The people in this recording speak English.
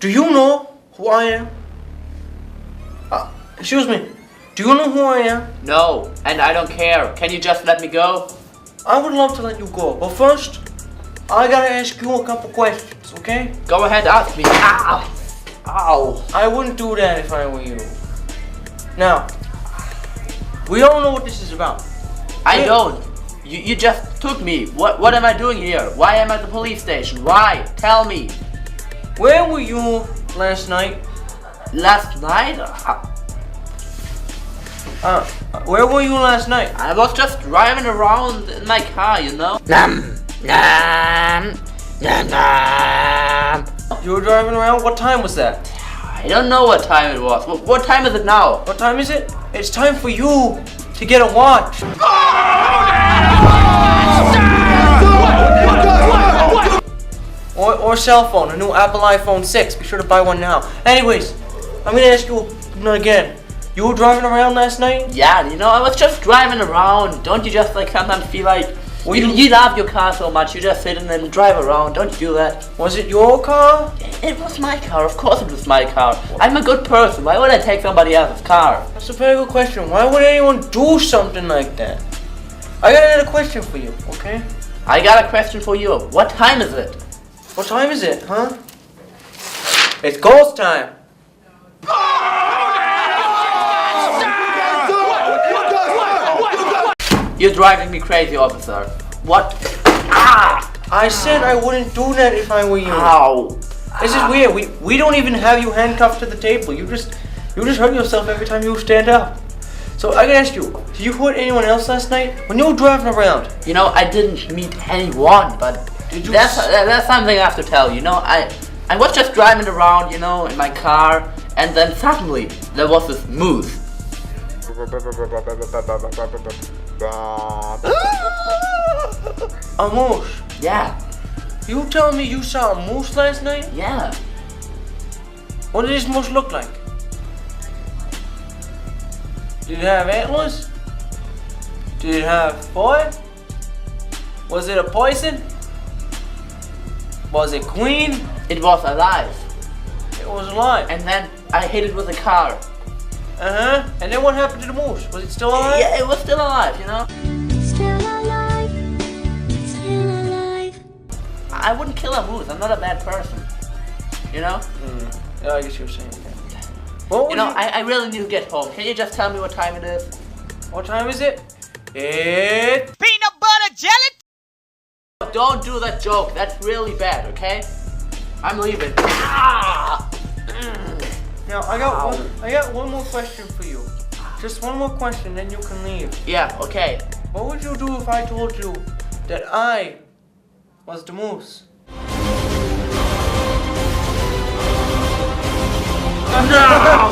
Do you know who I am? Excuse me. Do you know who I am? No, and I don't care. Can you just let me go? I would love to let you go, but first, I gotta ask you a couple questions, okay? Go ahead, ask me. Ow! Ow! I wouldn't do that if I were you. Now, we all know what this is about. I don't. You just took me. What am I doing here? Why am I at the police station? Why? Tell me. Where were you last night? Last night? Where were you last night? I was just driving around in my car, you know? You were driving around? What time was that? I don't know what time it was. What time is it now? What time is it? It's time for you to get a watch. Or cell phone, a new Apple iPhone 6. Be sure to buy one now. Anyways, I'm gonna ask you again. You were driving around last night? Yeah, you know, I was just driving around. Don't you just like sometimes feel like you love your car so much, you just sit and then drive around. Don't you do that? Was it your car? It was my car. Of course it was my car. I'm a good person. Why would I take somebody else's car? That's a very good question. Why would anyone do something like that? I got another question for you, okay? I got a question for you. What time is it? What time is it, huh? It's ghost time. You're driving me crazy, officer. What? Ah! I said I wouldn't do that if I were you. Ow! This is weird. We don't even have you handcuffed to the table. You just hurt yourself every time you stand up. So I gotta ask you, did you hurt anyone else last night when you were driving around? You know, I didn't meet anyone, but that's something I have to tell you. You know, I was just driving around, you know, in my car, and then suddenly there was this moose. A moose? Yeah. You telling me you saw a moose last night? Yeah. What did this moose look like? Did it have antlers? Did it have fur? Was it a poison? Was it queen? It was alive. It was alive. And then I hit it with a car. Uh-huh. And then what happened to the moose? Was it still alive? Yeah, it was still alive, you know? Still alive, still alive. I wouldn't kill a moose. I'm not a bad person. You know? Yeah, I guess you're saying that. You know, I really need to get home. Can you just tell me what time it is? What time is it? It's peanut butter jelly. Don't do that joke. That's really bad, okay? I'm leaving. Ah! Now I got one more question for you. Just one more question, then you can leave. Yeah, okay. What would you do if I told you that I was the moose? No!